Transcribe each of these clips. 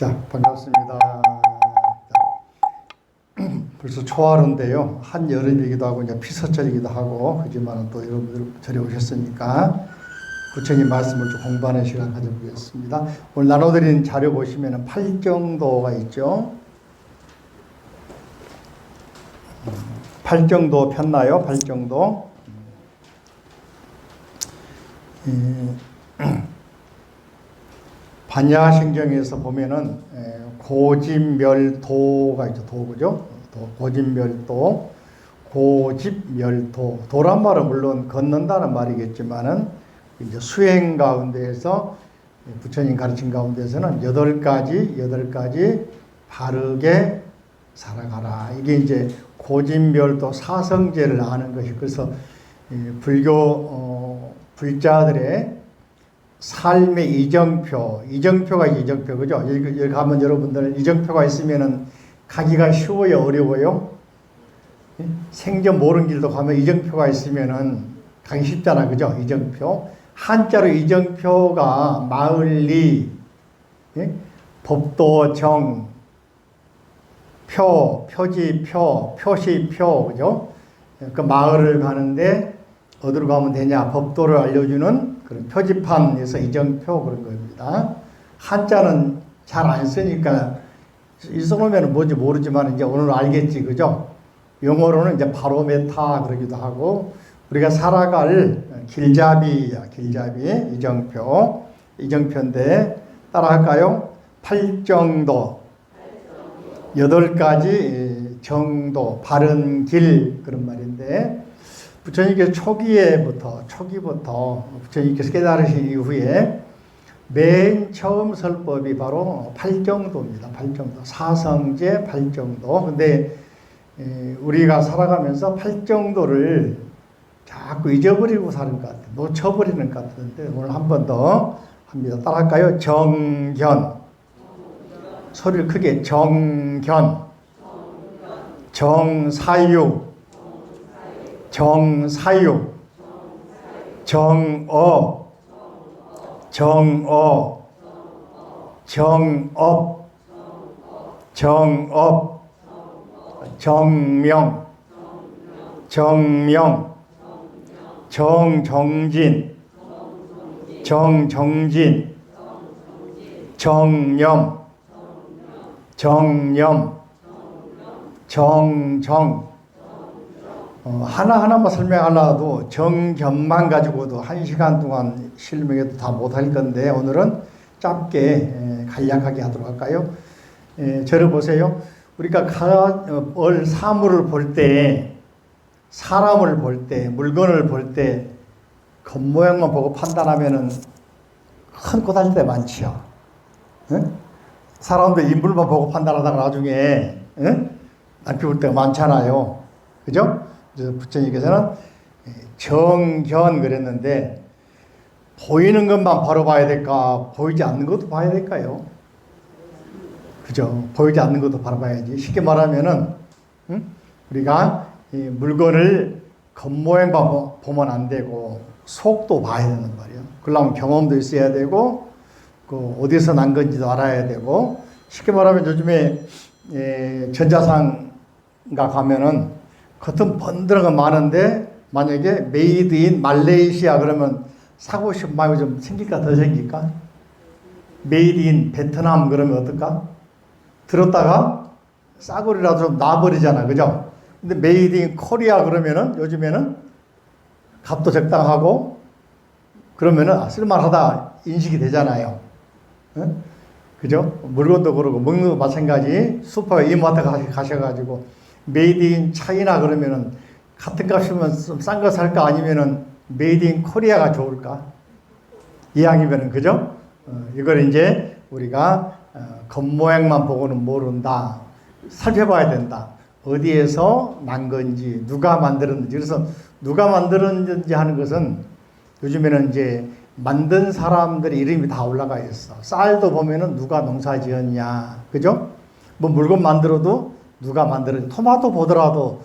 자, 반갑습니다. 벌써 초하루인데요. 한여름이기도 하고 이제 피서철이기도 하고 하지만 또 여러분들 절에 오셨으니까 부처님 말씀을 좀 공부하는 시간 가져보겠습니다. 오늘 나눠드린 자료 보시면 팔정도가 있죠. 팔정도 폈나요? 팔정도. 반야심경에서 보면은 고집멸도가 있죠. 도구죠. 고집멸도, 고집멸도. 도란 말은 물론 걷는다는 말이겠지만은 이제 수행 가운데에서 부처님 가르친 가운데서는 여덟 가지 바르게 살아가라. 이게 이제 고집멸도 사성제를 아는 것이 그래서 불교 불자들의 삶의 이정표가 이정표, 그죠? 여기 가면 여러분들 이정표가 있으면은 가기가 쉬워요, 어려워요? 생전 모르는 길도 가면 이정표가 있으면은 가기 쉽잖아, 그죠? 이정표. 한자로 이정표가 마을리, 법도정, 표지표, 표시표, 그죠? 그 마을을 가는데 어디로 가면 되냐? 법도를 알려주는 그런 표지판에서 이정표 그런 겁니다. 한자는 잘 안 쓰니까 써놓으면 뭔지 모르지만 이제 오늘 알겠지, 그죠? 영어로는 이제 바로메타 그러기도 하고 우리가 살아갈 길잡이야, 길잡이 이정표인데 따라할까요? 팔정도, 여덟 가지 정도, 바른 길 그런 말인데. 부처님께서 초기부터 부처님께서 깨달으신 이후에 맨 처음 설법이 바로 팔정도입니다. 팔정도. 사성제 팔정도. 근데 우리가 살아가면서 팔정도를 자꾸 잊어버리고 사는 것 같아요. 놓쳐버리는 것 같은데 오늘 한 번 더 합니다. 따라할까요? 정견. 소리를 크게. 정견. 정사유. 정사유, 정어, 정업, 정명, 정정진, 정념, 정정. 하나하나만 설명하려도 정견만 가지고도 1시간 동안 설명해도 다 못할 건데 오늘은 짧게 간략하게 하도록 할까요? 저를 보세요. 우리가 사물을 볼 때, 사람을 볼 때, 물건을 볼 때 겉모양만 보고 판단하면은 큰 꼬달릴 때 많지요. 사람들 인물만 보고 판단하다가 나중에 안 피울 때가 많잖아요. 그죠? 그래서 부처님께서는 정견 그랬는데 보이는 것만 바로 봐야 될까? 보이지 않는 것도 봐야 될까요? 그죠? 보이지 않는 것도 바로 봐야지. 쉽게 말하면은 우리가 이 물건을 겉모양만 보면 안 되고 속도 봐야 되는 말이에요. 그러려면 경험도 있어야 되고 그 어디서 난 건지도 알아야 되고 쉽게 말하면 요즘에 전자상가 가면은 겉은 번들어가 많은데 만약에 메이드 인 말레이시아 그러면 사고 싶은 마음이 좀 생길까 더 생길까? 메이드 인 베트남 그러면 어떨까? 들었다가 싸구리라도 좀 놔버리잖아, 그죠? 근데 메이드 인 코리아 그러면은 요즘에는 값도 적당하고 그러면은 쓸만하다 인식이 되잖아요. 그죠? 물건도 그러고 먹는 것도 마찬가지. 슈퍼 이마트 가셔가지고 메이드 인 차이나 그러면은 같은 값이면 좀 싼 거 살까 아니면은 메이드 인 코리아가 좋을까? 이왕이면은 그죠? 이걸 이제 우리가 겉모양만 보고는 모른다. 살펴봐야 된다. 어디에서 난 건지, 누가 만들었는지. 그래서 누가 만들었는지 하는 것은 요즘에는 이제 만든 사람들의 이름이 다 올라가 있어. 쌀도 보면은 누가 농사 지었냐. 그죠? 뭐 물건 만들어도 누가 만들었냐. 토마토 보더라도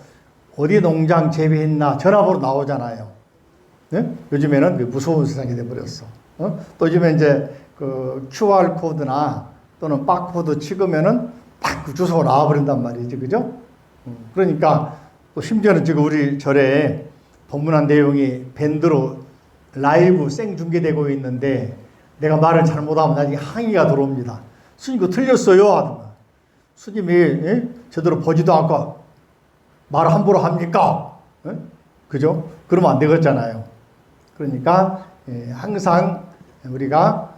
어디 농장 재배했나 전화번호 나오잖아요. 네? 요즘에는 무서운 세상이 돼버렸어. 또 요즘에 이제 그 QR 코드나 또는 바코드 찍으면은 딱 주소가 나와버린단 말이지, 그죠? 그러니까 또 심지어는 지금 우리 절에 법문한 내용이 밴드로 라이브 생중계되고 있는데 내가 말을 잘못하면 나중에 항의가 들어옵니다. 스님 그거 틀렸어요 하더만. 스님이 제대로 보지도 않고 말을 함부로 합니까? 그죠? 그러면 안 되겠잖아요. 그러니까 항상 우리가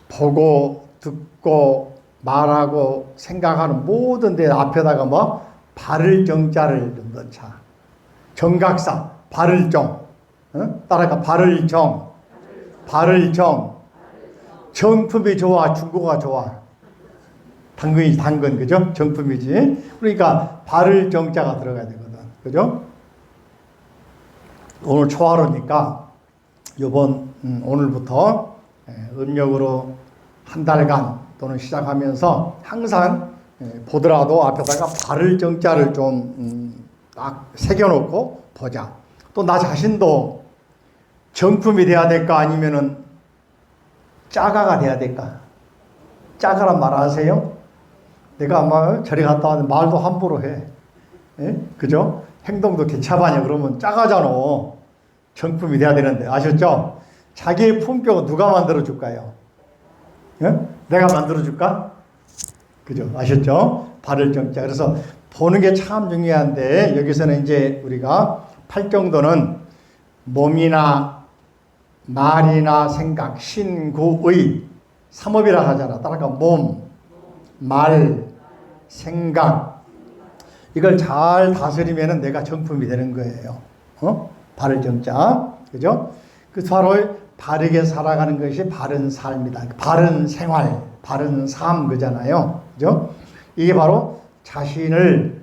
보고 듣고 말하고 생각하는 모든 데 앞에다가 뭐 바를 정자를 좀 넣자. 정각사 바를 정. 따라가 바를 정. 바를 정. 정품이 좋아, 중고가 좋아. 당근이지, 당근, 그죠? 정품이지. 그러니까 바를 정자가 들어가야 되거든. 그죠? 오늘 초하루니까 오늘부터 음력으로 한 달간 또는 시작하면서 항상 보더라도 앞에다가 바를 정자를 좀 딱 새겨놓고 보자. 또 나 자신도 정품이 돼야 될까 아니면은 짜가가 돼야 될까? 짜가란 말 아세요? 내가 아마 저리 갔다 왔는데 말도 함부로 해. 그죠? 행동도 개차반이야. 그러면 짜가잖아. 정품이 돼야 되는데. 아셨죠? 자기의 품격은 누가 만들어줄까요? 내가 만들어줄까? 그죠? 아셨죠? 바를 정자. 그래서 보는 게 참 중요한데 여기서는 이제 우리가 팔정도는 몸이나 말이나 생각, 신구의 삼업이라 하잖아. 따라가 몸, 말, 생각 이걸 잘 다스리면은 내가 정품이 되는 거예요. 바를 정자. 그죠? 그 바로 바르게 살아가는 것이 바른 삶이다. 바른 생활, 바른 삶 그잖아요. 그죠? 이게 바로 자신을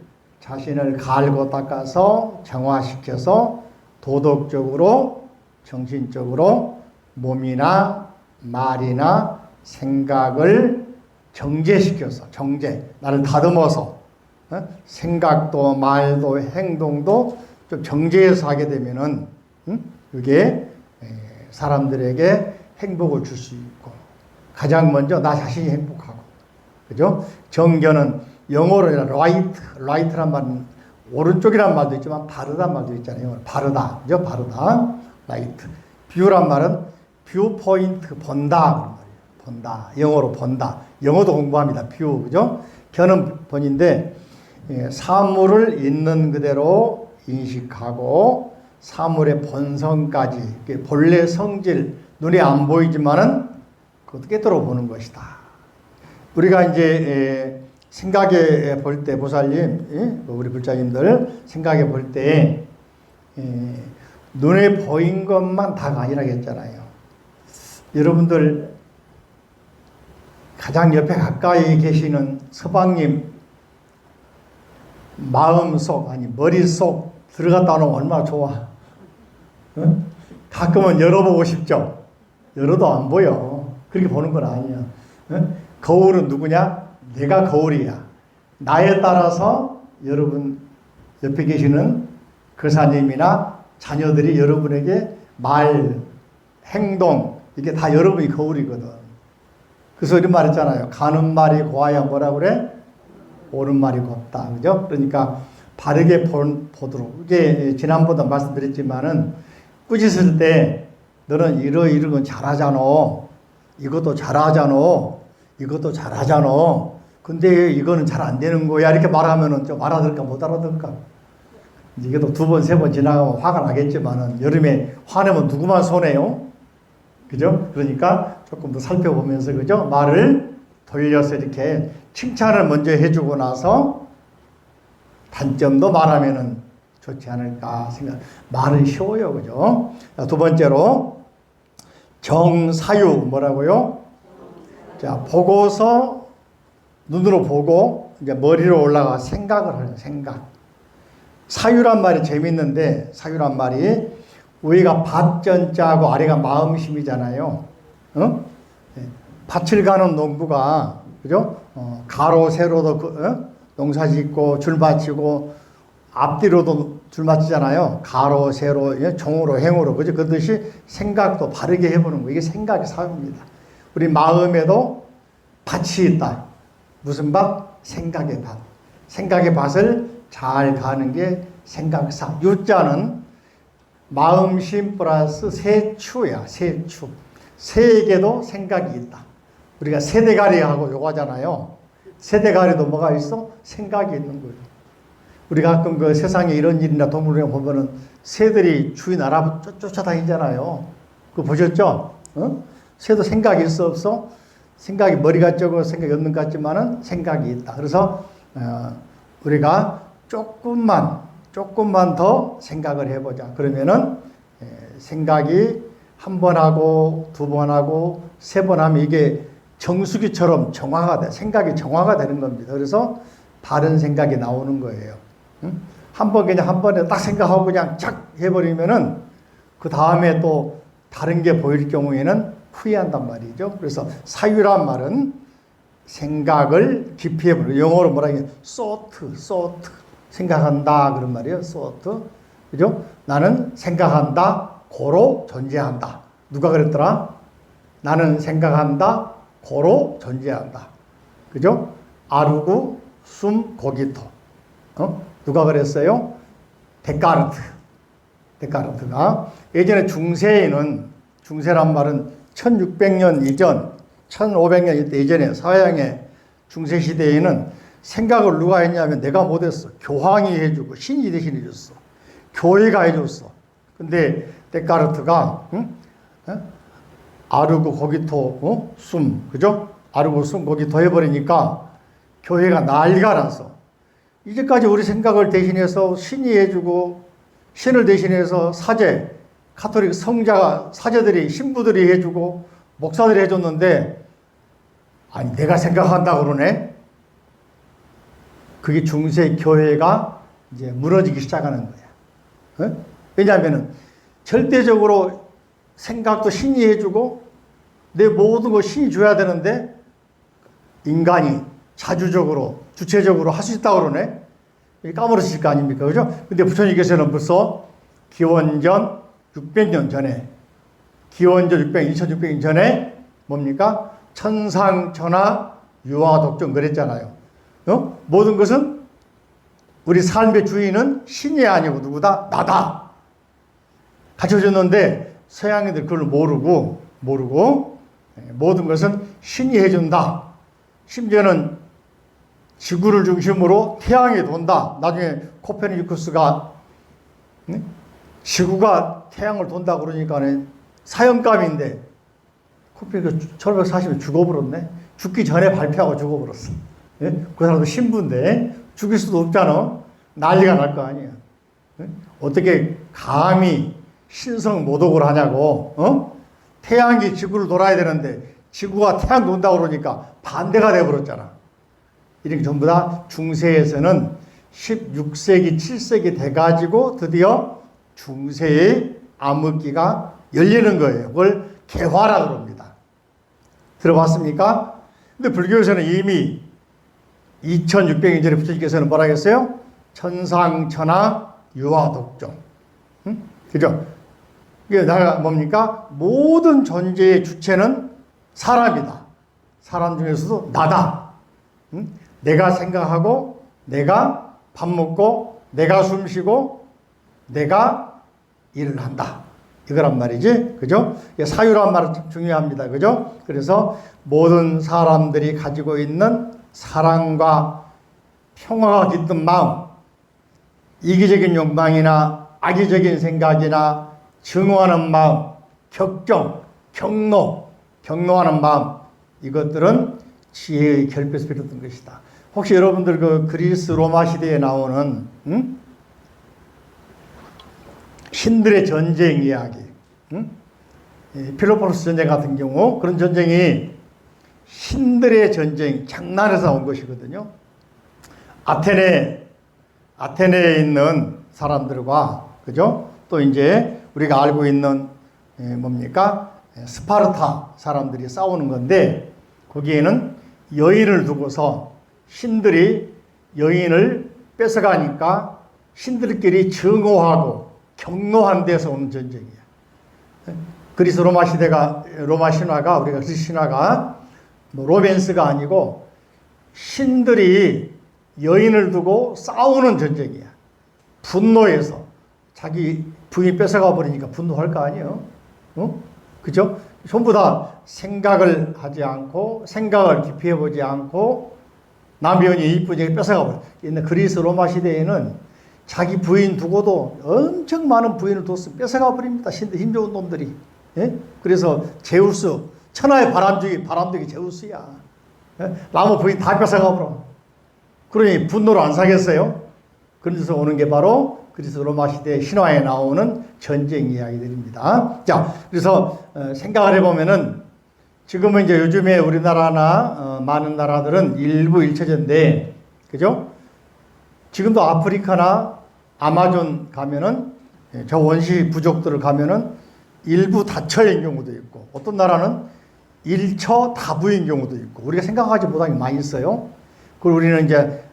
갈고 닦아서 정화시켜서 도덕적으로, 정신적으로 몸이나 말이나 생각을 정제시켜서, 나를 다듬어서, 생각도 말도 행동도 좀 정제해서 하게 되면은, 그게 사람들에게 행복을 줄 수 있고, 가장 먼저 나 자신이 행복하고, 그죠? 정견은 영어로 right란 말은 오른쪽이란 말도 있지만 바르단 말도 있잖아요. 바르다, 그죠? 바르다, right. 뷰란 말은 뷰 포인트 본다, 본다. 영어로 본다. 영어도 공부합니다. 뷰, 그죠? 견은 본인데 사물을 있는 그대로 인식하고 사물의 본성까지 본래 성질 눈에 안 보이지만은 그것도 깨달아 보는 것이다. 우리가 이제 생각해 볼 때 보살님, 우리 불자님들 생각해 볼 때 눈에 보인 것만 다가 아니라 했잖아요. 여러분들 가장 옆에 가까이 계시는 서방님 마음속 아니 머릿속 들어갔다 오면 얼마나 좋아. 가끔은 열어보고 싶죠. 열어도 안 보여. 그렇게 보는 건 아니야. 거울은 누구냐? 내가 거울이야. 나에 따라서 여러분 옆에 계시는 거사님이나 자녀들이 여러분에게 말, 행동 이게 다 여러분이 거울이거든. 그래서 이런 말 했잖아요. 가는 말이 고와야 뭐라 그래? 옳은 말이 곱다. 그죠? 그러니까 바르게 보도록. 이게 지난번도 말씀드렸지만은 꾸짖을 때 너는 이런 건 잘하잖아. 이것도 잘하잖아. 이것도 잘하잖아. 근데 이거는 잘 안 되는 거야. 이렇게 말하면은 좀 알아들을까 못 알아들을까? 이게 또 두 번, 세 번 지나가면 화가 나겠지만은 여름에 화내면 누구만 손해요? 그죠? 그러니까 조금 더 살펴보면서 그죠? 말을 돌려서 이렇게 칭찬을 먼저 해주고 나서 단점도 말하면은 좋지 않을까 생각. 말은 쉬워요. 그죠? 두 번째로 정사유 뭐라고요? 자, 보고서 눈으로 보고 이제 머리로 올라가 생각을 하는 생각. 사유란 말이 재밌는데 사유란 말이 위가 밭전자고 아래가 마음심이잖아요. 밭을 가는 농부가 그죠? 가로 세로도 농사 짓고 줄 맞추고 앞뒤로도 줄 맞추잖아요. 가로 세로 종으로 행으로 그죠? 그듯이 생각도 바르게 해보는 거 이게 생각의 사유입니다. 우리 마음에도 밭이 있다. 무슨 밭? 생각의 밭. 생각의 밭을 잘 가는 게 생각사. 유자는 마음심 플러스 세추야. 세추. 새에게도 생각이 있다. 우리가 세대가리하고 요거 하잖아요. 세대가리도 뭐가 있어? 생각이 있는 거예요. 우리가 가끔 그 세상에 이런 일이나 동물에 보면은 새들이 주인 쫓아다니잖아요. 그거 보셨죠? 어? 새도 생각이 있어 없어? 생각이 머리가 적어 생각이 없는 것 같지만은 생각이 있다. 그래서 우리가 조금만 더 생각을 해보자. 그러면은 생각이 한 번 하고 두 번 하고 세 번 하면 이게 정수기처럼 정화가 돼. 생각이 정화가 되는 겁니다. 그래서 바른 생각이 나오는 거예요. 응? 그냥 한 번에 딱 생각하고 그냥 착 해버리면은 그 다음에 또 다른 게 보일 경우에는 후회한단 말이죠. 그래서 사유란 말은 생각을 깊이 해보는, 영어로 뭐라 해요? thought. 생각한다. 그런 말이에요. thought. 그죠? 나는 생각한다. 고로 존재한다. 누가 그랬더라? 나는 생각한다. 고로 존재한다. 그죠? 아르구 숨 고기토. 누가 그랬어요? 데카르트가 예전에 중세란 말은 1600년 이전, 1500년 이전에 서양의 중세 시대에는 생각을 누가 했냐면 내가 못했어. 교황이 해주고 신이 대신 해줬어. 교회가 해줬어. 근데 데카르트가 아르고 고기토 숨, 그죠? 아르고 숨 고기토 해버리니까 교회가 난리가 났어. 이제까지 우리 생각을 대신해서 신이 해주고 신을 대신해서 카톨릭 사제들이 신부들이 해주고 목사들이 해줬는데 아니 내가 생각한다 그러네. 그게 중세 교회가 이제 무너지기 시작하는 거야. 왜냐하면은 절대적으로 생각도 신이 해주고 내 모든 거 신이 줘야 되는데 인간이 자주적으로 주체적으로 할 수 있다고 그러네. 까무러칠 거 아닙니까? 그죠? 근데 부처님께서는 벌써 기원전 600년 전에 2600년 전에 뭡니까? 천상천하 유화독존 그랬잖아요. 모든 것은 우리 삶의 주인은 신이 아니고 누구다? 나다. 가르쳐줬는데 서양인들 그걸 모르고 모든 것은 신이 해준다. 심지어는 지구를 중심으로 태양이 돈다. 나중에 코페르니쿠스가 지구가 태양을 돈다 그러니까 사형감인데 코페르니쿠스 1540년 죽어버렸네. 죽기 전에 발표하고 죽어버렸어. 그 사람도 신부인데 죽일 수도 없잖아. 난리가 날 거 아니야. 어떻게 감히 신성 모독을 하냐고. 태양이 지구를 돌아야 되는데 지구가 태양 돈다고 그러니까 반대가 돼버렸잖아. 이렇게 전부 다 중세에서는 16세기, 7세기 돼가지고 드디어 중세의 암흑기가 열리는 거예요. 그걸 개화라 그럽니다. 들어봤습니까? 근데 불교에서는 이미 2600년 전에 부처님께서는 뭐라 했어요? 천상천하 유화독존. 그죠? 이게 뭡니까? 모든 존재의 주체는 사람이다. 사람 중에서도 나다. 내가 생각하고, 내가 밥 먹고, 내가 숨 쉬고, 내가 일을 한다. 이거란 말이지. 그죠? 사유란 말은 참 중요합니다. 그죠? 그래서 모든 사람들이 가지고 있는 사랑과 평화가 깃든 마음, 이기적인 욕망이나 악의적인 생각이나 증오하는 마음, 경노하는 마음, 이것들은 지혜의 결핍에서 비롯된 것이다. 혹시 여러분들 그 그리스 로마 시대에 나오는 신들의 전쟁 이야기, 필로포스 전쟁 같은 경우 그런 전쟁이 신들의 전쟁, 장난에서 온 것이거든요. 아테네에 있는 사람들과, 그죠? 또 이제 우리가 알고 있는 뭡니까? 스파르타 사람들이 싸우는 건데, 거기에는 여인을 두고서 신들이 여인을 뺏어가니까 신들끼리 증오하고 경노한 데서 오는 전쟁이야. 그리스 로마 신화가 우리가 그리스 신화가 뭐 로맨스가 아니고 신들이 여인을 두고 싸우는 전쟁이야. 분노해서 자기 부인 뺏어가 버리니까 분노할 거 아니에요. 그죠? 전부 다 생각을 하지 않고 생각을 깊이 해보지 않고 남의 여인이 이쁘게 뺏어가 버려. 옛날 그리스 로마 시대에는 자기 부인 두고도 엄청 많은 부인을 뒀으면 뺏어가 버립니다. 신들 힘 좋은 놈들이. 예? 그래서 제우스, 천하의 바람둥이 제우스야. 예? 나무 부인 다 뺏어가 버려. 그러니 분노를 안 사겠어요? 그래서 오는 게 바로 그리스 로마 시대 신화에 나오는 전쟁 이야기들입니다. 자, 그래서 생각을 해보면은 지금은 이제 요즘에 우리나라나 많은 나라들은 일부 일체제인데, 그죠? 지금도 아프리카나 아마존 가면은 저 원시 부족들을 가면은 일부 다처인 경우도 있고, 어떤 나라는 일처 다부인 경우도 있고, 우리가 생각하지 못한 게 많이 있어요. 그리고 우리는 이제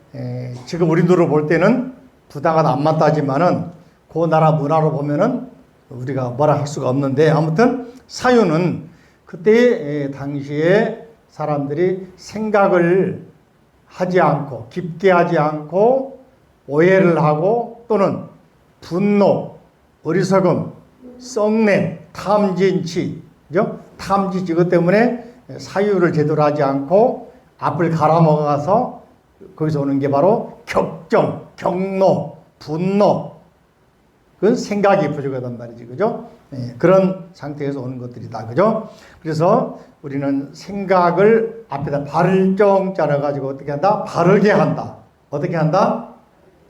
지금 우리 눈으로 볼 때는 부당하다 안 맞다지만은 그 나라 문화로 보면은 우리가 뭐라 할 수가 없는데, 아무튼 사유는 그때 당시에 사람들이 생각을 하지 않고 깊게 하지 않고 오해를 하고 또는 분노, 어리석음, 썩냄, 탐진치, 그죠? 탐진치 이것 때문에 사유를 제대로 하지 않고 앞을 갈아먹어서 거기서 오는 게 바로 격정, 경노, 분노. 그건 생각이 부족하단 말이지, 그죠? 그런 상태에서 오는 것들이다, 그죠? 그래서 우리는 생각을 앞에다 발정자를 가지고 어떻게 한다? 바르게 한다. 어떻게 한다?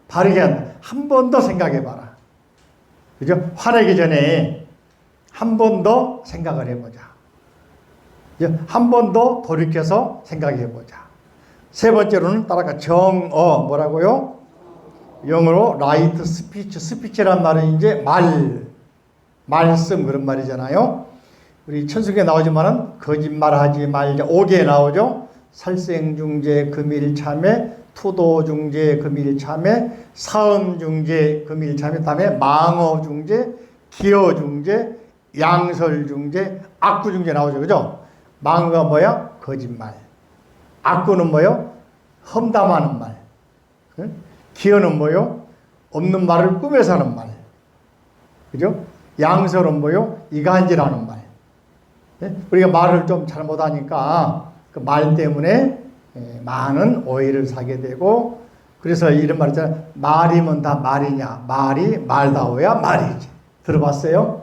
바르게 한다. 한 번 더 생각해 봐라. 그죠? 화내기 전에 한 번 더 생각을 해보자. 한 번 더 돌이켜서 생각해 보자. 세 번째로는 따라가 정어, 뭐라고요? 영어로 라이트 스피치. 스피치란 말은 이제 말씀 그런 말이잖아요. 우리 천수기에 나오지만은 거짓말하지 말자. 5개에 나오죠. 살생중재, 금일참회, 투도중재, 금일참회, 사음중재, 금일참회, 다음에 망어중재, 기어중재, 양설중재, 악구중재 나오죠. 그죠? 망어가 뭐야? 거짓말. 악구는 뭐요? 험담하는 말. 기어는 뭐요? 없는 말을 꾸며서 하는 말. 그죠? 양설은 뭐요? 이간질하는 말. 우리가 말을 좀 잘못하니까 그 말 때문에 많은 오해를 사게 되고, 그래서 이런 말 있잖아요. 말이면 다 말이냐? 말이 말다워야 말이지. 들어봤어요?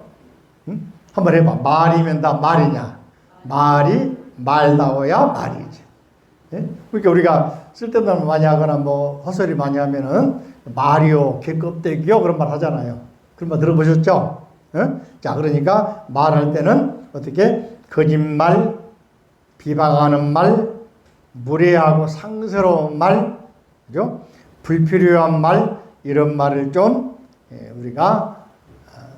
응? 한번 해봐. 말이면 다 말이냐? 말이 말다워야 말이지. 그러니까 우리가 쓸데없는 말 많이 하거나 뭐 헛소리 많이 하면은 말이요, 개껍데기요 그런 말 하잖아요. 그런 말 들어보셨죠? 자, 그러니까 말할 때는 어떻게 거짓말, 비방하는 말, 무례하고 상스러운 말, 그죠? 불필요한 말, 이런 말을 좀 우리가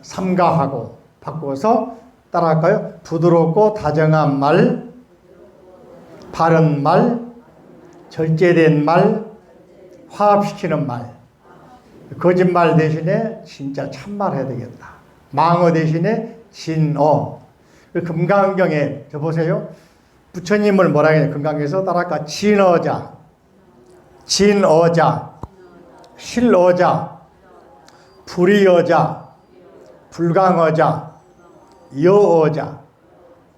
삼가하고 바꿔서 따라할까요? 부드럽고 다정한 말, 바른 말, 절제된 말, 화합시키는 말. 거짓말 대신에 진짜 참말 해야 되겠다. 망어 대신에 진어. 금강경에 저 보세요. 부처님을 뭐라 해요? 금강경에서 따라할까? 진어자, 진어자, 실어자, 불의어자, 불강어자, 여어자.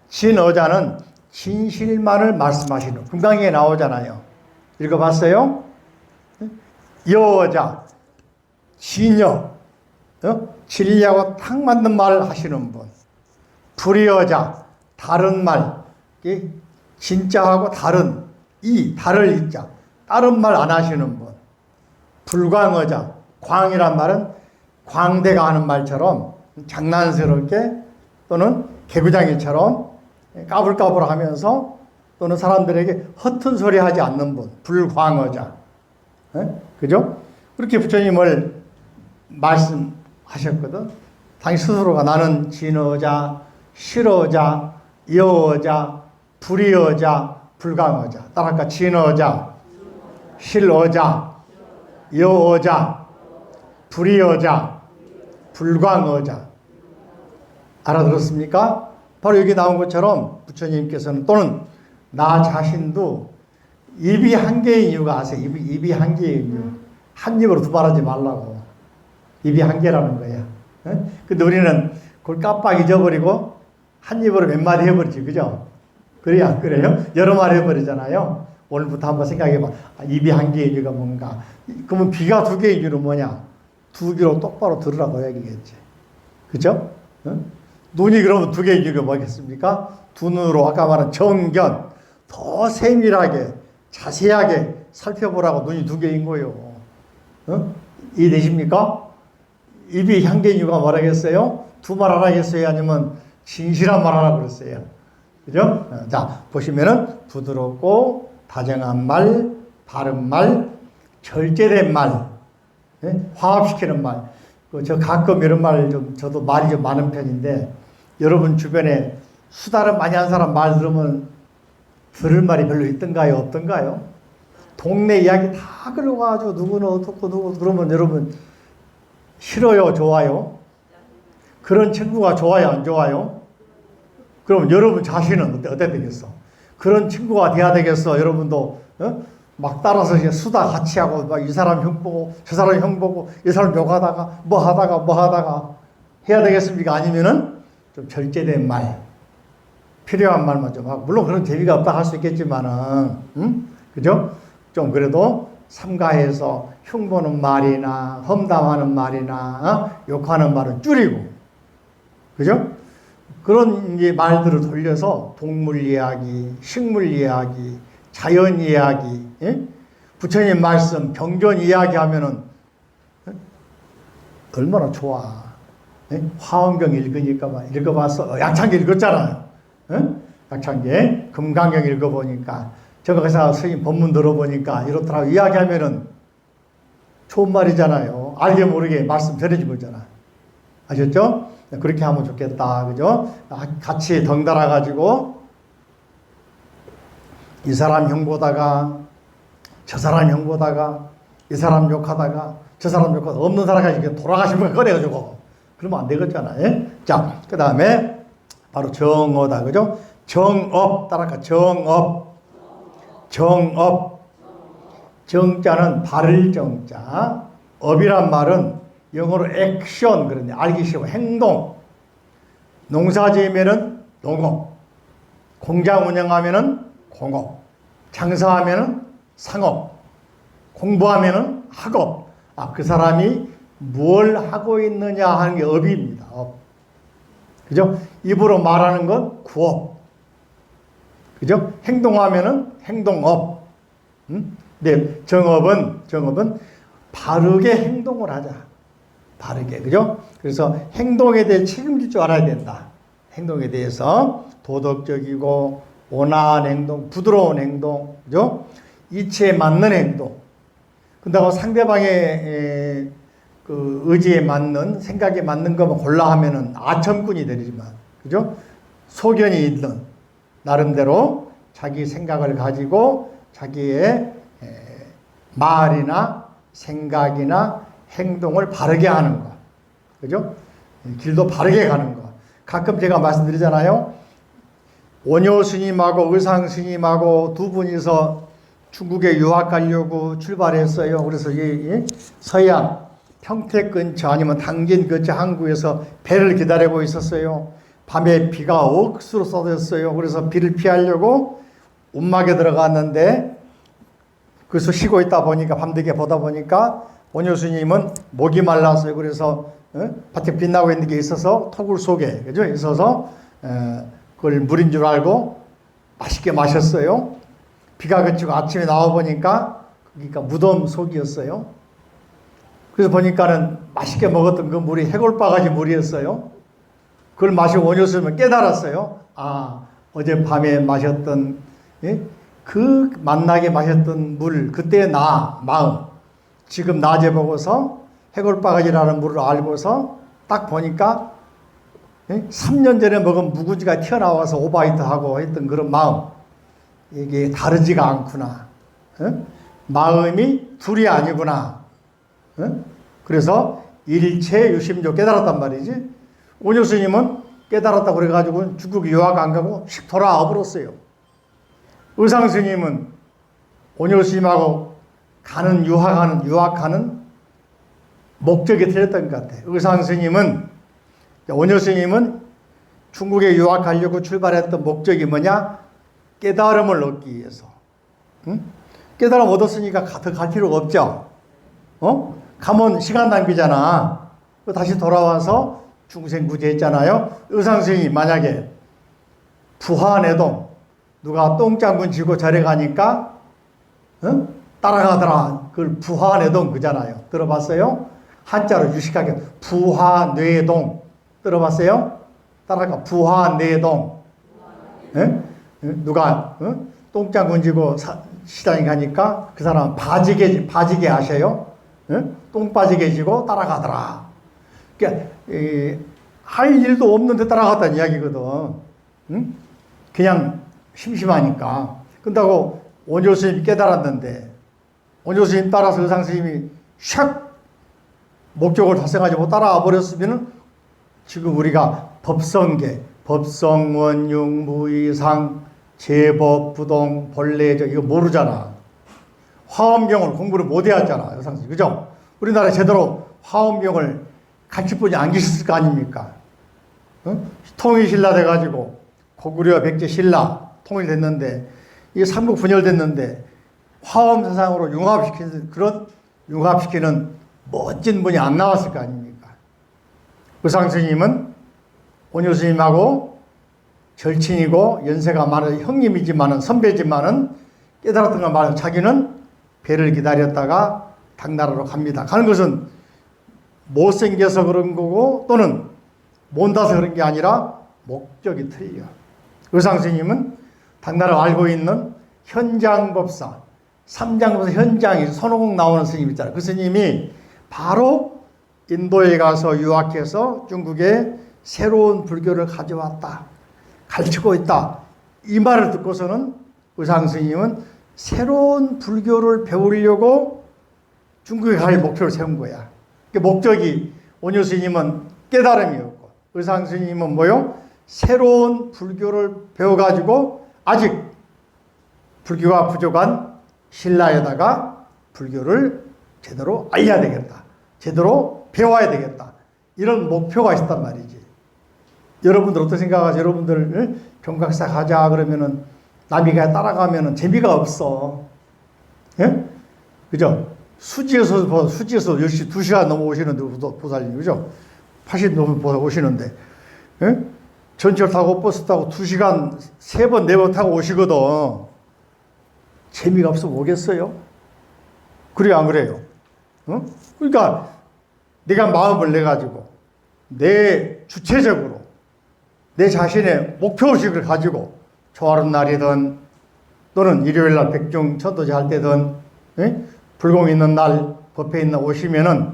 진어자는 진실만을 말씀하시는, 금강경에 나오잖아요. 읽어봤어요? 여어자, 진여, 진리하고 딱 맞는 말을 하시는 분. 불의어자, 다른 말, 진짜하고 다른, 다를 이자, 다른 말 안 하시는 분. 불광어자, 광이란 말은 광대가 하는 말처럼 장난스럽게 또는 개구장이처럼 까불까불 하면서 또는 사람들에게 허튼 소리 하지 않는 분. 불광어자. 그죠? 그렇게 부처님을 말씀하셨거든. 당신 스스로가 나는 진어자, 실어자, 여어자, 불의어자, 불강어자. 따라할까? 진어자, 실어자, 여어자, 불의어자, 불광어자. 알아들었습니까? 바로 여기 나온 것처럼 부처님께서는 또는 나 자신도 입이 한 개인 이유가 아세요? 입이 한 개인 이유. 한 입으로 두말하지 말라고. 입이 한 개라는 거야. 근데 우리는 그걸 깜빡 잊어버리고 한 입으로 몇 마디 해버리지, 그죠? 그래요, 안 그래요? 여러 마디 해버리잖아요. 오늘부터 한번 생각해봐. 입이 한 개인 이유가 뭔가. 그러면 귀가 두 개인 이유는 뭐냐? 두 귀로 똑바로 들으라고 얘기겠지. 그죠? 눈이 그러면 두 개인 이유가 뭐겠습니까? 두 눈으로 아까 말한 정견, 더 세밀하게, 자세하게 살펴보라고 눈이 두 개인 거예요. 이해되십니까? 입이 한 개인 이유가 뭐라겠어요? 두 말 하라겠어요? 아니면 진실한 말 하라 그랬어요? 그죠? 자, 보시면은 부드럽고 다정한 말, 바른 말, 절제된 말, 화합시키는 말. 저 가끔 이런 말 저도 말이 좀 많은 편인데, 여러분 주변에 수다를 많이 한 사람 말 들으면 들을 말이 별로 있던가요? 없던가요? 동네 이야기 다 그려가지고 누구는 어떻고 누구 그러면 여러분 싫어요? 좋아요? 그런 친구가 좋아요? 안 좋아요? 그럼 여러분 자신은 어때 되겠어? 그런 친구가 돼야 되겠어? 여러분도 막 따라서 이제 수다 같이 하고 막 이 사람 형 보고 저 사람 형 보고 이 사람 욕하다가 뭐 하다가 해야 되겠습니까? 아니면은 좀 절제된 말, 필요한 말만 좀 하고, 물론 그런 재미가 없다 할 수 있겠지만은 그죠? 좀 그래도 삼가해서 흉보는 말이나 험담하는 말이나 욕하는 말은 줄이고, 그죠? 그런 이제 말들을 돌려서 동물 이야기, 식물 이야기, 자연 이야기, 부처님 말씀, 경전 이야기 하면은 얼마나 좋아. 화엄경 읽으니까 읽어봤어. 약창기 읽었잖아요. 약창기, 금강경 읽어보니까, 저거 가서 스님 법문 들어보니까 이렇더라고 이야기하면은 좋은 말이잖아요. 알게 모르게 말씀 전해주고 있잖아. 아셨죠? 그렇게 하면 좋겠다. 그죠? 같이 덩달아 가지고 이 사람 형 보다가 저 사람 형 보다가 이 사람 욕하다가 저 사람 욕하다가 없는 사람까지 돌아가시면 꺼내가지고 그러면 안 되겠잖아요. 자, 그 다음에 바로 정어다. 그죠? 정업 따라가. 정업. 정자는 바를 정자. 업이란 말은 영어로 액션, 그런데 알기 쉬워. 행동. 농사 지으면은 농업. 공장 운영하면은 공업. 장사하면은 상업. 공부하면은 학업. 그 사람이 뭘 하고 있느냐 하는 게 업입니다. 업. 그죠? 입으로 말하는 건 구업. 그죠? 행동하면은 행동업. 네, 정업은 바르게 행동을 하자. 바르게. 그죠? 그래서 행동에 대해 책임질 줄 알아야 된다. 행동에 대해서 도덕적이고 온화한 행동, 부드러운 행동, 그죠? 이치에 맞는 행동. 근데 상대방의 그 의지에 맞는, 생각에 맞는 것만 골라 하면은 아첨꾼이 되지만, 그죠? 소견이 있는, 나름대로 자기 생각을 가지고 자기의 말이나 생각이나 행동을 바르게 하는 것. 그죠? 길도 바르게 가는 것. 가끔 제가 말씀드리잖아요. 원효 스님하고 의상 스님하고 두 분이서 중국에 유학 가려고 출발했어요. 그래서 서양 평택 근처 아니면 당진 근처 항구에서 배를 기다리고 있었어요. 밤에 비가 억수로 쏟았어요. 그래서 비를 피하려고 움막에 들어갔는데 그래서 쉬고 있다 보니까 밤늦게 보다 보니까 원효 스님은 목이 말랐어요. 그래서 밭에 빛나고 있는 게 있어서 토굴 속에 그죠? 있어서 그걸 물인 줄 알고 맛있게 마셨어요. 비가 그치고 아침에 나와 보니까 그러니까 무덤 속이었어요. 그래서 보니까는 맛있게 먹었던 그 물이 해골바가지 물이었어요. 그걸 마시고 원효 스님은 깨달았어요. 어젯밤에 마셨던 그 만나게 마셨던 물, 그때의 마음, 지금 낮에 보고서 해골바가지라는 물을 알고서 딱 보니까 3년 전에 먹은 묵은지가 튀어나와서 오바이트하고 했던 그런 마음, 이게 다르지가 않구나. 마음이 둘이 아니구나. 그래서 일체 유심조 깨달았단 말이지. 원효 스님은 깨달았다고 그래가지고 중국 유학 안 가고 씩 돌아와 버렸어요. 의상 스님은 온유 스님하고 유학하는 목적이 틀렸던 것 같아요. 의상 스님은, 온유 스님은 중국에 유학하려고 출발했던 목적이 뭐냐? 깨달음을 얻기 위해서. 응? 깨달음 얻었으니까 더 갈 필요가 없죠. 가면 시간 낭비잖아. 다시 돌아와서 중생구제했잖아요. 의상 스님이 만약에 부하내동, 누가 똥장군 지고 절에 가니까 따라가더라. 그걸 부하내동 그잖아요. 들어봤어요? 한자로 유식하게 부하뇌동 들어봤어요? 따라가 부하뇌동. 누가 똥장군 지고 시장에 가니까 그 사람 바지게 하셔요. 똥 빠지게 지고 따라가더라. 그러니까 할 일도 없는데 따라갔다는 이야기거든. 그냥 심심하니까. 근다고 원조 스님이 깨달았는데 원조 스님 따라서 의상 스님이 샥 목적을 달성하지 못 따라와 버렸으면 지금 우리가 법성계, 법성원융, 무의상, 제법, 부동, 본래저 이거 모르잖아. 화엄경을 공부를 못 해왔잖아. 의상 스님. 그죠? 우리나라에 제대로 화엄경을 가르칠 분이 안 계셨을 거 아닙니까? 통일신라 돼가지고 고구려 백제 신라 통일됐는데 이게 삼국 분열됐는데 화엄 사상으로 융합시키는 멋진 분이 안 나왔을 거 아닙니까? 의상 스님은 온유 스님하고 절친이고 연세가 많은 형님이지만은 선배지만은 깨달았던 걸 말하면 자기는 배를 기다렸다가 당나라로 갑니다. 가는 것은 못생겨서 그런 거고 또는 못나서 그런 게 아니라 목적이 틀려. 의상 스님은 당나라 알고 있는 현장법사, 삼장법사 현장이 손오공 나오는 스님 있잖아요. 그 스님이 바로 인도에 가서 유학해서 중국에 새로운 불교를 가져왔다. 가르치고 있다. 이 말을 듣고서는 의상 스님은 새로운 불교를 배우려고 중국에 갈 목표를 세운 거야. 그 목적이 온유 스님은 깨달음이었고 의상 스님은 뭐요? 새로운 불교를 배워가지고 아직 불교가 부족한 신라에다가 불교를 제대로 알려야 되겠다. 제대로 배워야 되겠다. 이런 목표가 있었단 말이지. 여러분들 어떻게 생각하세요? 여러분들 경각사 가자 그러면은 남이가 따라가면은 재미가 없어. 예? 그죠? 수지에서 10시 2시간 넘어 오시는데 보살님 그죠? 80 넘어 오시는데 예? 전철 타고 버스 타고 2시간 3번 4번 타고 오시거든. 재미가 없으면 오겠어요? 그래요 안 그래요? 그러니까 내가 마음을 내가지고 내 주체적으로 내 자신의 목표의식을 가지고 초하룻 날이든 또는 일요일날 백중 천도제 할 때든 불공 있는 날 법회 있는 날 오시면은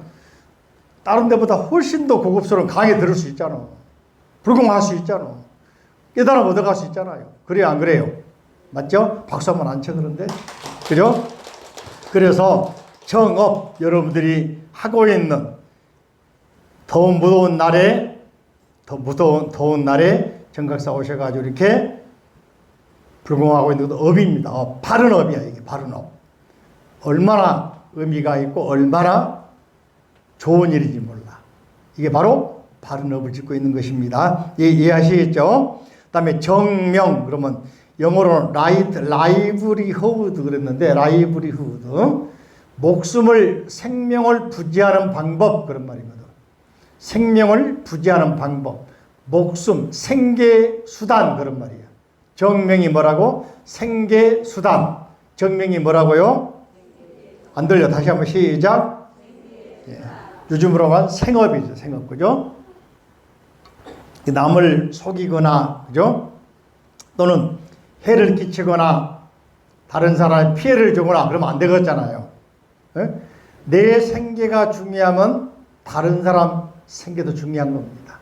다른 데보다 훨씬 더 고급스러운 강의 들을 수 있잖아. 불공할 수 있잖아. 깨달음 얻어갈 수 있잖아요. 그래요 안 그래요? 맞죠? 박수 한번 안 쳐 그런데 그죠? 그래서 정업 여러분들이 하고 있는 더운 날에 정각사 오셔가지고 이렇게 불공하고 있는 것도 업입니다. 바른 업이야 이게 바른 업. 얼마나 의미가 있고 얼마나 좋은 일인지 몰라. 이게 바로 바른 업을 짓고 있는 것입니다. 이해하시겠죠? 그 다음에 정명 그러면 영어로는 라이브리후드 그랬는데 라이브리후드 목숨을 생명을 부지하는 방법 그런 말이거든. 생명을 부지하는 방법 목숨 생계수단 그런 말이야. 정명이 뭐라고? 생계수단. 정명이 뭐라고요? 안 들려. 다시 한번 시작. 예. 요즘으로 만 생업이죠. 생업. 그죠? 남을 속이거나, 그죠? 또는 해를 끼치거나 다른 사람에 피해를 주거나 그러면 안 되겠잖아요. 예? 내 생계가 중요하면 다른 사람 생계도 중요한 겁니다.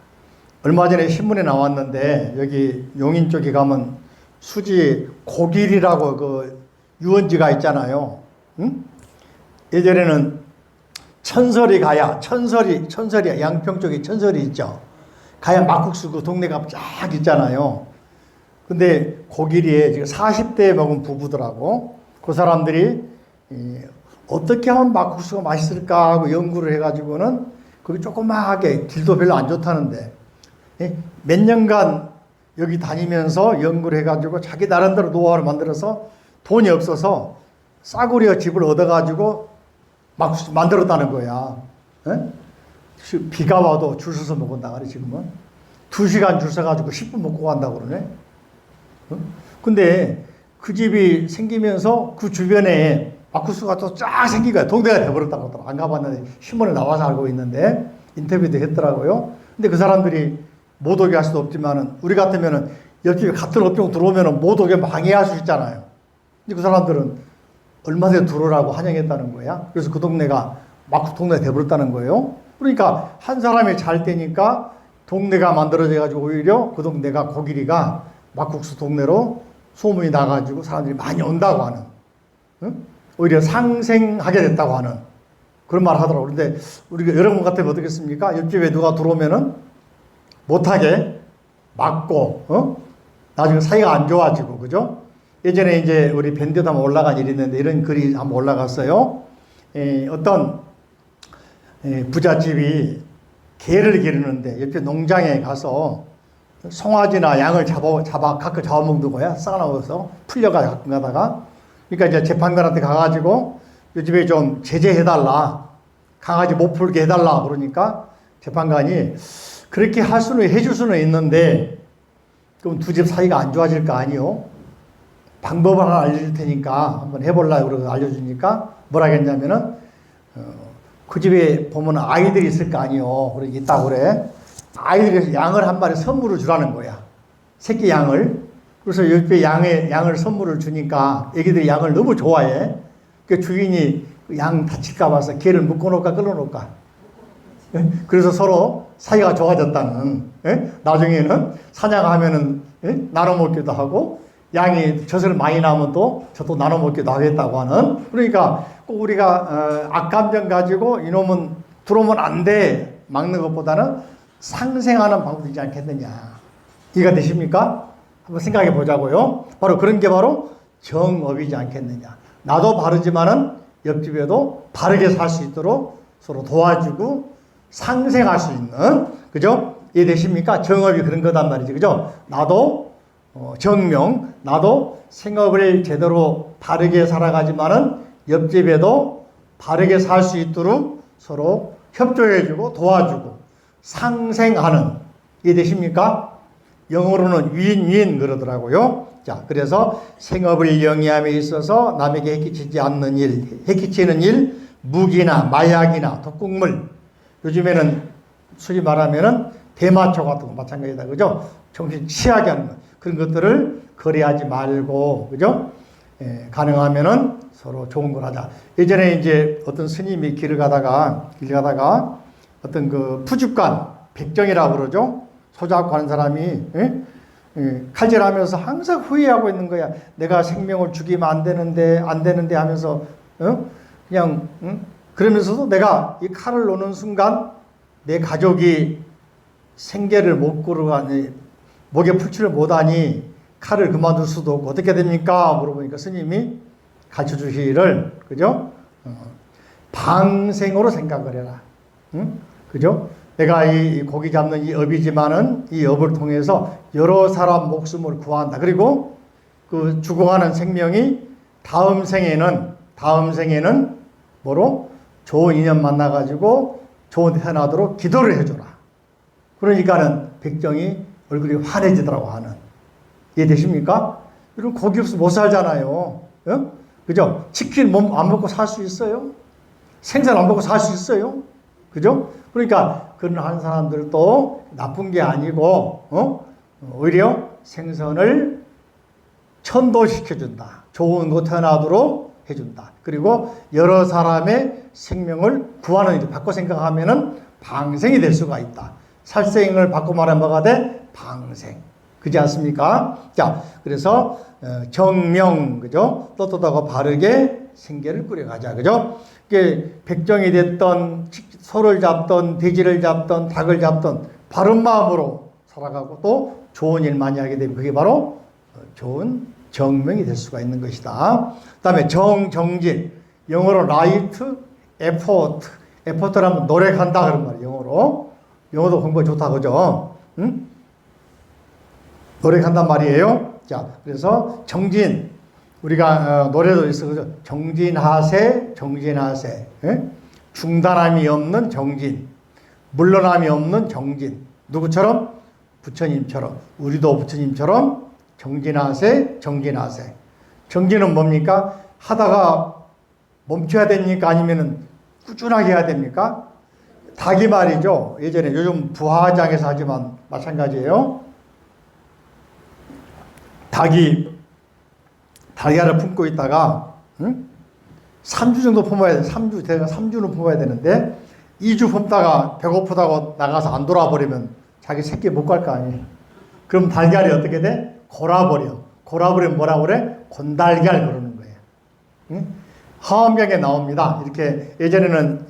얼마 전에 신문에 나왔는데 여기 용인 쪽에 가면 수지 고길이라고 그 유원지가 있잖아요. 응? 예전에는 천설이 가야 천설이 양평 쪽에 천설이 있죠. 가야 막국수 그 동네가 쫙 있잖아요. 근데 고기리에 지금 40대 먹은 부부더라고. 그 사람들이 어떻게 하면 막국수가 맛있을까 하고 연구를 해가지고는 거기 조그맣게 길도 별로 안 좋다는데 몇 년간 여기 다니면서 연구를 해가지고 자기 나름대로 노하우를 만들어서 돈이 없어서 싸구려 집을 얻어가지고 막국수 만들었다는 거야. 비가 와도 줄 서서 먹은다 그래 지금은. 2시간 줄 서가지고 10분 먹고 간다고 그러네. 근데 그 집이 생기면서 그 주변에 막국수가 또 쫙 생긴 거야. 동네가 돼버렸다고 하더라. 안 가봤는데 신문에 나와서 알고 있는데 인터뷰도 했더라고요. 근데 그 사람들이 못 오게 할 수도 없지만은 우리 같으면은 옆집에 같은 업종 들어오면은 못 오게 방해할 수 있잖아요. 근데 그 사람들은 얼마나 들어오라고 환영했다는 거야. 그래서 그 동네가 막국수 동네가 돼버렸다는 거예요. 그러니까 한 사람이 잘 되니까 동네가 만들어져 가지고 오히려 그 동네가 고기리가 막국수 동네로 소문이 나가지고 사람들이 많이 온다고 하는, 오히려 상생하게 됐다고 하는 그런 말을 하더라고요. 그런데 우리가 여러분 같으면 어떻겠습니까? 옆집에 누가 들어오면은 못하게 막고, 나중에 사이가 안 좋아지고, 그죠? 예전에 이제 우리 밴드도 한번 올라간 일이 있는데 이런 글이 한번 올라갔어요. 어떤 부잣집이 개를 기르는데 옆에 농장에 가서 송아지나 양을 가끔 잡아먹는 거야. 쌓아놓아서 풀려가 가끔 가다가. 그러니까 이제 재판관한테 가가지고 이 집에 좀 제재해달라. 강아지 못 풀게 해달라. 그러니까 재판관이 그렇게 해줄 수는 있는데 그럼 두 집 사이가 안 좋아질 거 아니요? 방법을 하나 알려줄 테니까 한번 해볼라. 그러고 알려주니까 뭐라 했냐면은, 그 집에 보면 아이들이 있을 거 아니요? 그러기 있다고 그래. 아이들이 양을 한 마리 선물을 주라는 거야. 새끼 양을. 그래서 옆에 양을 선물을 주니까 애기들이 양을 너무 좋아해. 그 주인이 양 다칠까 봐서 개를 묶어놓을까 끌어놓을까. 그래서 서로 사이가 좋아졌다는. 나중에는 사냥하면은 나눠 먹기도 하고 양이 젖을 많이 나면 또 저도 나눠 먹기도 하겠다고 하는. 그러니까 꼭 우리가 악감정 가지고 이놈은 들어오면 안 돼 막는 것보다는 상생하는 방법이지 않겠느냐. 이해가 되십니까? 한번 생각해 보자고요. 바로 그런 게 바로 정업이지 않겠느냐. 나도 바르지만은 옆집에도 바르게 살 수 있도록 서로 도와주고 상생할 수 있는, 그죠? 이해되십니까? 정업이 그런 거단 말이지, 그죠? 나도 정명, 나도 생업을 제대로 바르게 살아가지만은 옆집에도 바르게 살 수 있도록 서로 협조해주고 도와주고 상생하는. 이해되십니까? 영어로는 윈윈 그러더라고요. 자, 그래서 생업을 영위함에 있어서 남에게 해끼치지 않는 일, 해끼치는 일, 무기나 마약이나 독극물, 요즘에는 소위 말하면은 대마초 같은 거 마찬가지다, 그죠? 정신 취하게 하는 것, 그런 것들을 거래하지 말고, 그죠? 가능하면은 서로 좋은 걸 하자. 예전에 이제 어떤 스님이 길 가다가 어떤 그 푸죽관, 백정이라고 그러죠? 소자하고 하는 사람이, 칼질하면서 항상 후회하고 있는 거야. 내가 생명을 죽이면 안 되는데 하면서, 그냥, 그러면서도 내가 이 칼을 놓는 순간 내 가족이 생계를 못 꾸르가니, 목에 풀칠을 못하니 칼을 그만둘 수도 없고 어떻게 됩니까? 물어보니까 스님이 가르쳐 주시기를, 그죠? 방생으로 생각을 해라. 그죠? 내가 이 고기 잡는 이 업이지만은 이 업을 통해서 여러 사람 목숨을 구한다. 그리고 그 죽어가는 생명이 다음 생에는 뭐로? 좋은 인연 만나가지고 좋은 데 태어나도록 기도를 해줘라. 그러니까는 백정이 얼굴이 환해지더라고 하는. 이해되십니까? 이런 고기 없으면 못 살잖아요. 그죠? 치킨 몸 안 먹고 살 수 있어요? 생선 안 먹고 살 수 있어요? 그죠? 그러니까 그런 한 사람들도 나쁜 게 아니고, 오히려 생선을 천도시켜준다. 좋은 거 태어나도록 해준다. 그리고 여러 사람의 생명을 구하는 일, 바꿔 생각하면은 방생이 될 수가 있다. 살생을 바꿔 말하면 뭐가 돼? 방생. 그렇지 않습니까? 자, 그래서 정명, 그죠? 떳떳하고 바르게 생계를 꾸려가자, 그죠? 이게 백정이 됐던, 소를 잡던, 돼지를 잡던, 닭을 잡던 바른 마음으로 살아가고 또 좋은 일 많이 하게 되면 그게 바로 좋은 정명이 될 수가 있는 것이다. 그 다음에 정진. 영어로 라이트, 에포트. 에포트라면 노력한다 그런 말이에요. 영어로. 영어도 공부가 좋다 그죠? 응? 노력한단 말이에요. 자, 그래서 정진. 우리가 노래도 있어 그죠? 정진하세, 정진하세. 예? 중단함이 없는 정진. 물러남이 없는 정진. 누구처럼? 부처님처럼. 우리도 부처님처럼 정진하세, 정진하세. 정진은 뭡니까? 하다가 멈춰야 됩니까? 아니면은 꾸준하게 해야 됩니까? 닭이 말이죠. 예전에 요즘 부화장에서 하지만 마찬가지예요. 닭이 달걀을 품고 있다가 3주 정도 품어야 돼. 3주는 품어야 되는데 2주 품다가 배고프다고 나가서 안 돌아버리면 자기 새끼 못 갈 거 아니에요. 그럼 달걀이 어떻게 돼? 골아버려. 골아버리면 뭐라고 그래? 곤달걀 그러는 거예요. 화엄경에 나옵니다. 이렇게 예전에는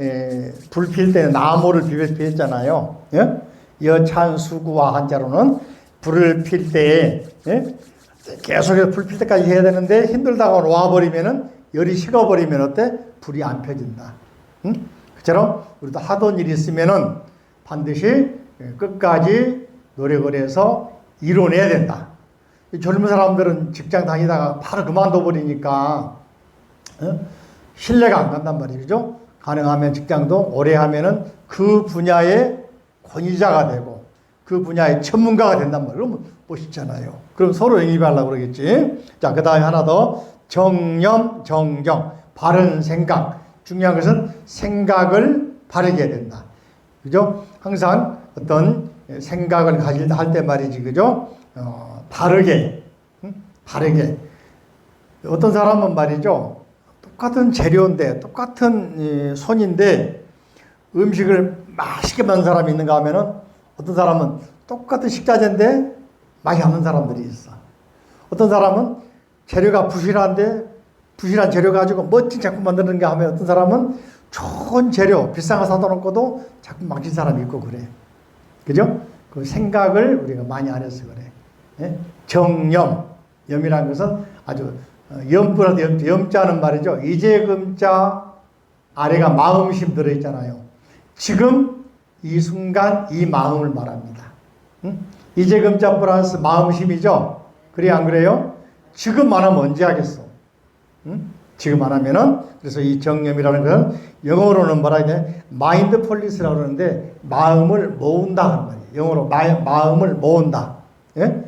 불 필 때 나무를 피웠잖아요. 예? 여찬수구와 한자로는 불을 필 때에 계속해서 불 필 때까지 해야 되는데 힘들다가 와버리면은 열이 식어버리면 어때? 불이 안 펴진다. 그처럼 우리도 하던 일이 있으면은 반드시 끝까지 노력을 해서 이뤄내야 된다. 젊은 사람들은 직장 다니다가 바로 그만둬 버리니까 신뢰가 안 간단 말이죠. 가능하면 직장도 오래 하면은 그 분야의 권위자가 되고 그 분야의 전문가가 된단 말이에요. 그러면 멋있잖아요. 그럼 서로 영입하려고 그러겠지. 자, 그 다음에 하나 더. 정념, 정경. 바른 생각. 중요한 것은 생각을 바르게 해야 된다. 그죠? 항상 어떤 생각을 가질 때 할 때 말이지. 그죠? 바르게. 바르게. 어떤 사람은 말이죠. 똑같은 재료인데, 똑같은 손인데, 음식을 맛있게 만든 사람이 있는가 하면은 어떤 사람은 똑같은 식자재인데 맛이 없는 사람들이 있어. 어떤 사람은 재료가 부실한데 부실한 재료 가지고 멋진 작품 만드는가 하면 어떤 사람은 좋은 재료 비싼 거 사다 놓고도 작품 망친 사람이 있고 그래. 그죠? 그 생각을 우리가 많이 안 해서 그래. 예? 정념. 염이라는 것은 아주 염불한테 염자는 말이죠. 이재금자 아래가 마음심 들어있잖아요. 지금 이 순간 이 마음을 말합니다. 이재금자 플러스 마음심이죠. 그래 안 그래요? 지금 안 하면 언제 하겠어? 지금 안 하면은 그래서 이 정념이라는 것은 영어로는 뭐라 해야 돼? 마인드폴리스라고 그러는데 마음을 모은다 하는 말이에요. 영어로 마음을 모은다. 예?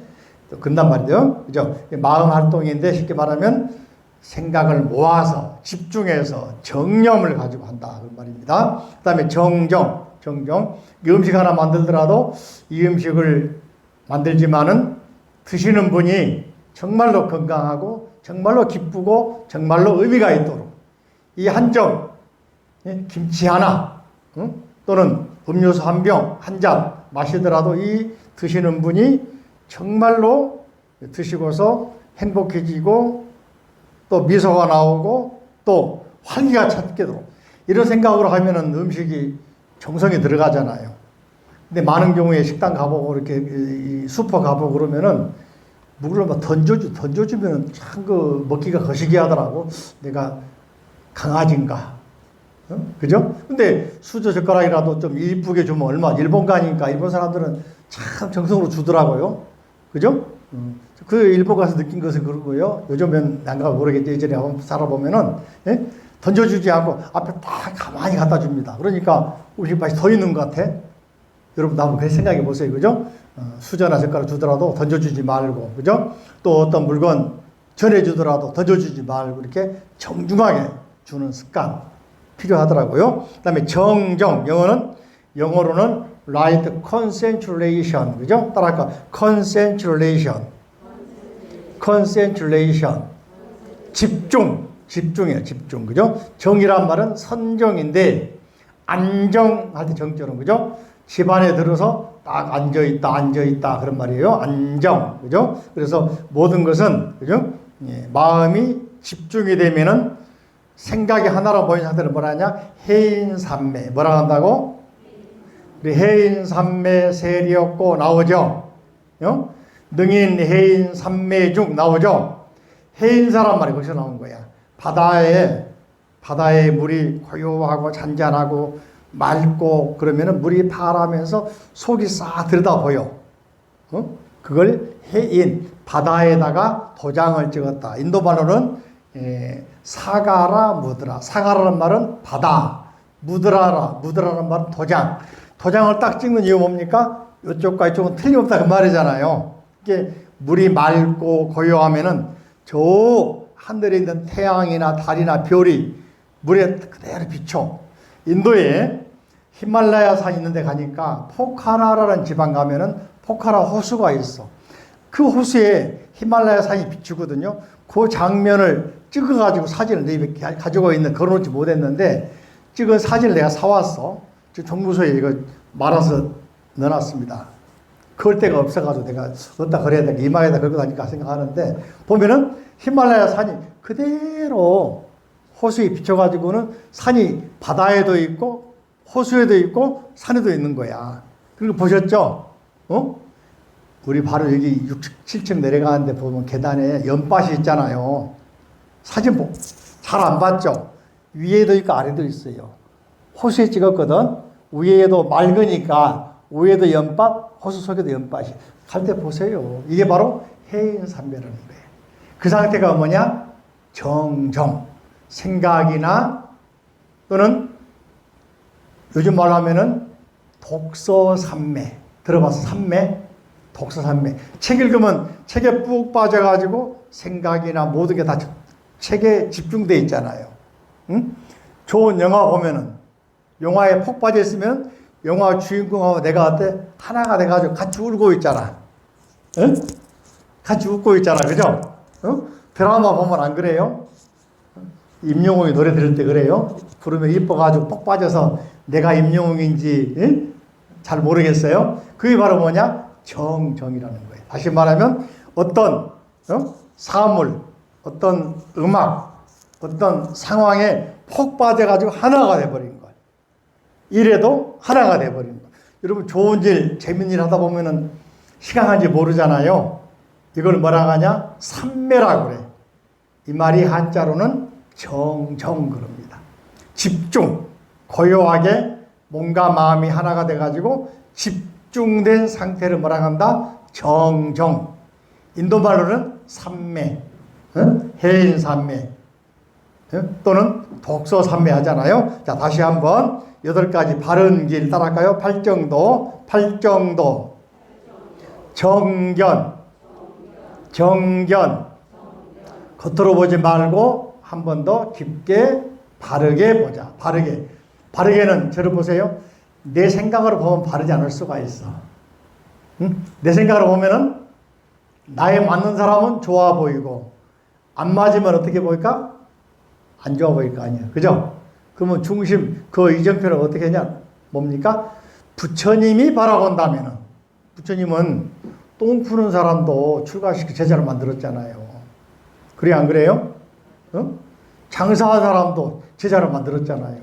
또 근단 말이죠. 그죠? 마음 활동인데 쉽게 말하면 생각을 모아서 집중해서 정념을 가지고 한다 그 말입니다. 그다음에 정정. 이 음식 하나 만들더라도 이 음식을 만들지만은 드시는 분이 정말로 건강하고 정말로 기쁘고 정말로 의미가 있도록 이 한정 김치 하나 또는 음료수 한 병, 한 잔 마시더라도 이 드시는 분이 정말로 드시고서 행복해지고 또 미소가 나오고 또 활기가 찾게도록 이런 생각으로 하면은 음식이 정성이 들어가잖아요. 근데 많은 경우에 식당 가보고 이렇게 슈퍼 가보고 그러면은 물을 막 던져주면은 참 그 먹기가 거시기 하더라고. 내가 강아지인가? 그죠? 근데 수저 젓가락이라도 좀 이쁘게 주면 얼마, 일본 가니까 일본 사람들은 참 정성으로 주더라고요. 그죠? 그 일본 가서 느낀 것은 그러고요. 요즘엔 난가 모르겠지. 예전에 한번 살아보면은, 예? 던져주지 않고 앞에 딱 가만히 갖다 줍니다. 그러니까 음식 맛이 더 있는 것 같아. 여러분도 한번 그렇게 생각해 보세요. 그죠? 수저나 젓가락 주더라도 던져주지 말고, 그죠? 또 어떤 물건 전해주더라도 던져주지 말고 이렇게 정중하게 주는 습관 필요하더라고요. 그 다음에 정정, 영어로는 right concentration, 그죠? 따라할까? concentration. 집중이에요, 집중. 그죠? 정이란 말은 선정인데, 안정할 때 정처럼, 그죠? 집안에 들어서 딱 앉아있다, 그런 말이에요. 안정, 그죠? 그래서 모든 것은, 그죠? 예, 마음이 집중이 되면은 생각이 하나로 보이는 상태를 뭐라 하냐? 해인삼매. 뭐라 한다고? 우리 해인삼매 세리였고 나오죠? 능인, 해인, 삼매중 나오죠? 해인사란 말이 거기서 나온 거야. 바다에 물이 고요하고 잔잔하고 맑고 그러면은 물이 파라면서 속이 싹 들여다 보여. 그걸 해인, 바다에다가 도장을 찍었다. 인도 말로는 사가라 무드라. 사가라는 말은 바다, 무드라는 말은 도장. 도장을 딱 찍는 이유 뭡니까? 이쪽과 이쪽은 틀림없다 그 말이잖아요. 이게 물이 맑고 고요하면은 저 하늘에 있는 태양이나 달이나 별이 물에 그대로 비춰. 인도에 히말라야 산 있는 데 가니까 포카라라는 지방 가면은 포카라 호수가 있어. 그 호수에 히말라야 산이 비추거든요. 그 장면을 찍어가지고 사진을 내 가지고 있는, 걸어놓지 못했는데 찍은 사진을 내가 사왔어. 정부서에 이거 말아서 넣어놨습니다. 그럴 데가 없어가지고 내가 어디다 걸어야 되나, 이마에다 걸고 다닐까 생각하는데, 보면은 히말라야 산이 그대로 호수에 비춰가지고는 산이 바다에도 있고 호수에도 있고 산에도 있는 거야. 그리고 보셨죠? 우리 바로 여기 6, 7층 내려가는데 보면 계단에 연밭이 있잖아요. 사진 잘 안 봤죠? 위에도 있고 아래도 있어요. 호수에 찍었거든. 위에도 맑으니까 위에도 연밭, 호수 속에도 연밭이. 갈 때 보세요. 이게 바로 해인산매라는 거예요. 그 상태가 뭐냐? 정정. 생각이나 또는 요즘 말로 하면은 독서산매. 들어봐서 산매? 독서산매. 책 읽으면 책에 푹 빠져가지고 생각이나 모든 게 다 책에 집중돼 있잖아요. 응? 좋은 영화 보면은 영화에 푹 빠져 있으면 영화 주인공하고 내가 어때? 하나가 돼가지고 같이 울고 있잖아. 응? 같이 웃고 있잖아. 그죠? 응? 드라마 보면 안 그래요? 임영웅이 노래 들을 때 그래요? 부르면 이뻐가지고 푹 빠져서 내가 임영웅인지 응? 잘 모르겠어요? 그게 바로 뭐냐? 정정이라는 거예요. 다시 말하면 어떤 사물, 어떤 음악, 어떤 상황에 푹 빠져가지고 하나가 돼버린 거예요. 이래도 하나가 돼버린 거예요. 여러분 좋은 일, 재밌는 일 하다 보면은 시간 간지 모르잖아요. 이걸 뭐라고 하냐? 산매라고 그래. 이 말이 한자로는 정정 그럽니다. 집중, 고요하게 몸과 마음이 하나가 돼가지고 집중된 상태를 뭐라고 한다? 정정. 인도 말로는 산매, 해인산매, 또는 독서산매 하잖아요. 자, 다시 한번 8가지 바른 길 따라갈까요? 팔정도, 정견, 겉으로 보지 말고 한 번 더 깊게 바르게 보자. 바르게는 저를 보세요. 내 생각으로 보면 바르지 않을 수가 있어. 응? 내 생각으로 보면은 나에 맞는 사람은 좋아 보이고 안 맞으면 어떻게 보일까? 안 좋아 보일 거 아니야. 그죠? 그러면 중심, 그 이정표는 어떻게 하냐? 뭡니까? 부처님이 바라본다면은, 부처님은 똥 푸는 사람도 출가시켜 제자로 만들었잖아요. 그래, 안 그래요? 장사한 사람도 제자로 만들었잖아요.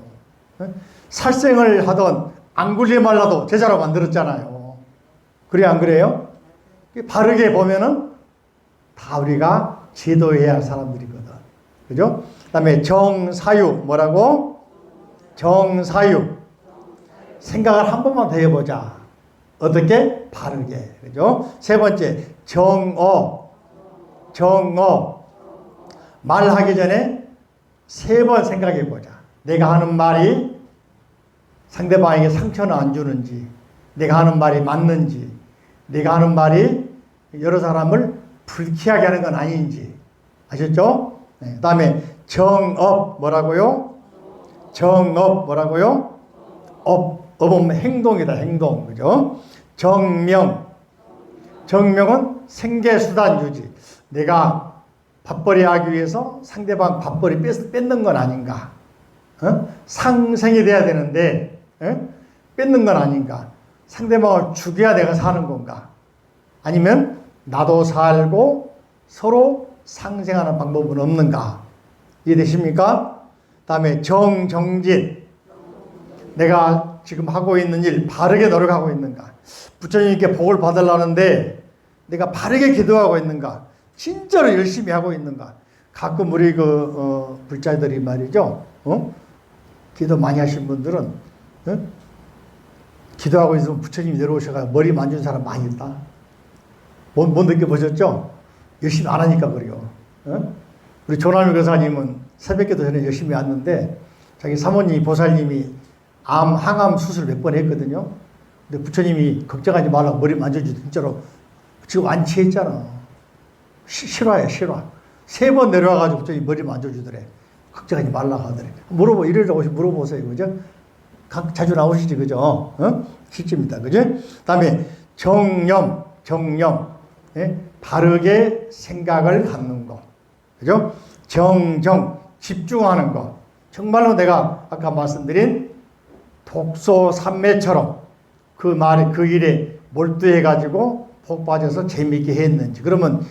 살생을 하던 앙굴리 말라도 제자로 만들었잖아요. 그래, 안 그래요? 바르게 보면은 다 우리가 제도해야 할 사람들이거든. 그죠? 그 다음에 정사유, 뭐라고? 정사유. 생각을 한 번만 더 해보자. 어떻게? 바르게. 그죠? 세 번째, 정어. 말하기 전에 3번 생각해보자. 내가 하는 말이 상대방에게 상처는 안 주는지, 내가 하는 말이 맞는지, 내가 하는 말이 여러 사람을 불쾌하게 하는 건 아닌지. 아셨죠? 네. 그 다음에 정업, 뭐라고요? 정업, 뭐라고요? 업은 행동이다, 행동. 그죠? 정명은 생계수단 유지. 내가 밥벌이 하기 위해서 상대방 밥벌이 뺏는 건 아닌가? 상생이 돼야 되는데, 뺏는 건 아닌가? 상대방을 죽여야 내가 사는 건가? 아니면 나도 살고 서로 상생하는 방법은 없는가? 이해되십니까? 다음에 정진. 내가 지금 하고 있는 일 바르게 노력하고 있는가? 부처님께 복을 받으려는데 내가 바르게 기도하고 있는가? 진짜로 열심히 하고 있는가? 가끔 우리 불자들이 말이죠. 기도 많이 하신 분들은 기도하고 있으면 부처님이 내려오셔가 머리 만진 사람 많이 있다. 못 느껴보셨죠? 열심히 안 하니까 그래요. 우리 조남희 교사님은 새벽기도 전에 열심히 왔는데 자기 사모님 보살님이 항암 수술 몇 번 했거든요. 근데 부처님이 걱정하지 말라고 머리 만져주고 진짜로 지금 완치했잖아. 실화야 실화. 3번 내려와가지고 부처님이 머리 만져주더래. 걱정하지 말라고 하더래. 이러라고 물어보세요. 그죠? 자주 나오시지, 그죠? 실제입니다. 그죠? 다음에 정념. 예? 바르게 생각을 갖는 거. 그죠? 정정. 집중하는 거. 정말로 내가 아까 말씀드린 독소삼매처럼 그 일에 몰두해가지고 복 빠져서 재미있게 했는지. 그러면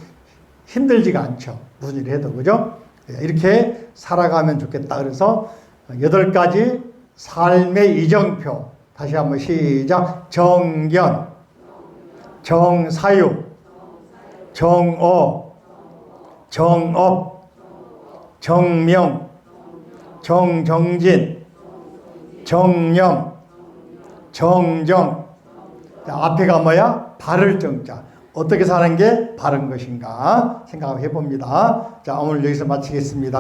힘들지가 않죠. 무슨 일을 해도. 그죠? 이렇게 살아가면 좋겠다. 그래서 8가지 삶의 이정표. 다시 한번 시작. 정견, 정사유, 정오, 정업, 정명, 정정진, 정념, 정정. 자, 앞에가 뭐야? 바를 정자. 어떻게 사는 게 바른 것인가 생각해 봅니다. 자, 오늘 여기서 마치겠습니다.